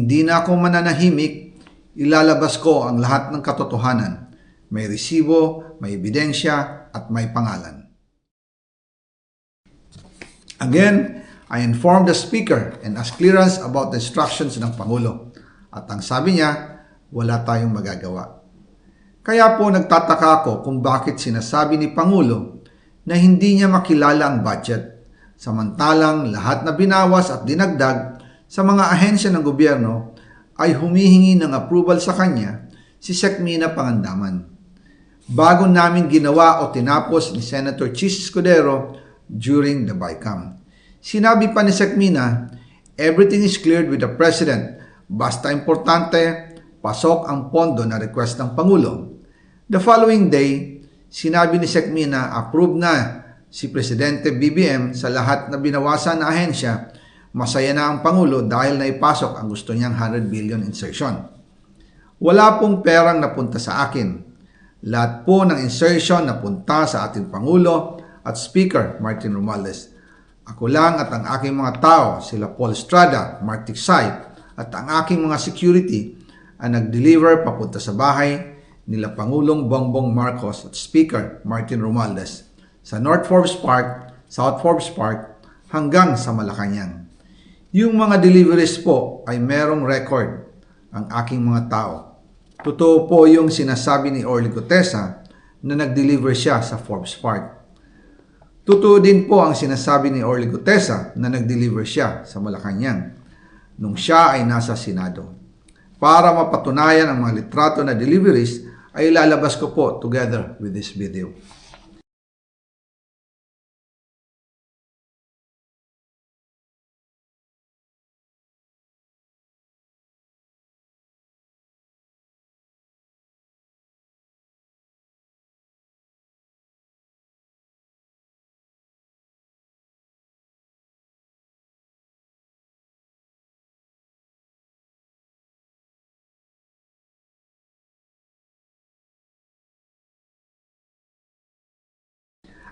Hindi na ako mananahimik, ilalabas ko ang lahat ng katotohanan. May resibo, may ebidensya, at may pangalan. Again, I informed the Speaker and asked clearance about the instructions ng Pangulo. At ang sabi niya, wala tayong magagawa. Kaya po nagtataka ako kung bakit sinasabi ni Pangulo na hindi niya makilala ang budget, samantalang lahat na binawas at dinagdag sa mga ahensya ng gobyerno ay humihingi ng approval sa kanya si Sec. Mina Pangandaman. Bago namin ginawa o tinapos ni Senator Chis Escudero during the BICAM. Sinabi pa ni Sec. Mina, everything is cleared with the President. Basta importante, pasok ang pondo na request ng Pangulo. The following day, sinabi ni Sec. Mina, approve na si Presidente BBM sa lahat na binawasan na ahensya. Masaya na ang Pangulo dahil naipasok ang gusto niyang 100 billion insertion. Wala pong perang napunta sa akin. Lahat po ng insertion napunta sa ating Pangulo at Speaker Martin Romualdez. Ako lang at ang aking mga tao, sila Paul Estrada, Mark Tiksay, at ang aking mga security ang nag-deliver papunta sa bahay nila Pangulong Bongbong Marcos at Speaker Martin Romualdez sa North Forbes Park, South Forbes Park hanggang sa Malacanang. Yung mga deliveries po ay merong record ang aking mga tao. Totoo po yung sinasabi ni Orly Gutesa na nag-deliver siya sa Forbes Park. Totoo din po ang sinasabi ni Orly Gutesa na nag-deliver siya sa Malacanang nung siya ay nasa Senado. Para mapatunayan ang mga litrato na deliveries ay ilalabas ko po together with this video.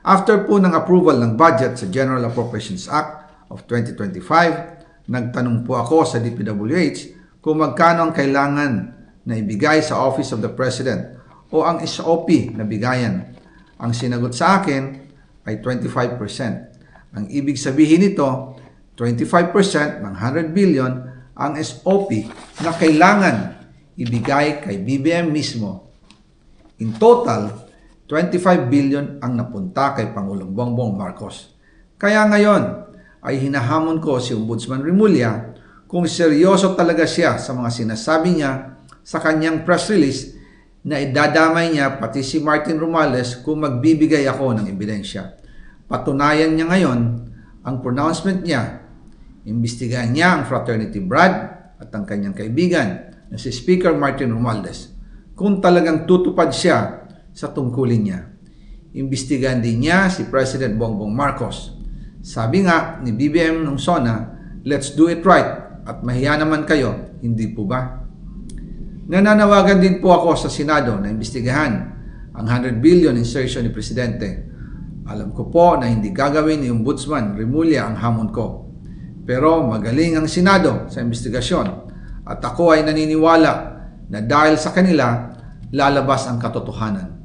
After po ng approval ng budget sa General Appropriations Act of 2025, nagtanong po ako sa DPWH kung magkano ang kailangan na ibigay sa Office of the President o ang SOP na bigayan. Ang sinagot sa akin ay 25%. Ang ibig sabihin nito, 25% ng 100 billion ang SOP na kailangan ibigay kay BBM mismo. In total, 25 billion ang napunta kay Pangulong Bongbong Marcos. Kaya ngayon ay hinahamon ko si Ombudsman Remulla kung seryoso talaga siya sa mga sinasabi niya sa kanyang press release na idadamay niya pati si Martin Romualdez kung magbibigay ako ng ebidensya. Patunayan niya ngayon ang pronouncement niya. Imbestigahan niya ang fraternity Brad at ang kanyang kaibigan na si Speaker Martin Romualdez kung talagang tutupad siya sa tungkulin niya. Imbestigahan din niya si President Bongbong Marcos. Sabi nga ni BBM nung SONA, let's do it right at mahiya naman kayo, hindi po ba? Nananawagan din po ako sa Senado na imbestigahan ang 100 billion insertion ni Presidente. Alam ko po na hindi gagawin ni Ombudsman Remulla ang hamon ko. Pero magaling ang Senado sa imbestigasyon at ako ay naniniwala na dahil sa kanila, lalabas ang katotohanan.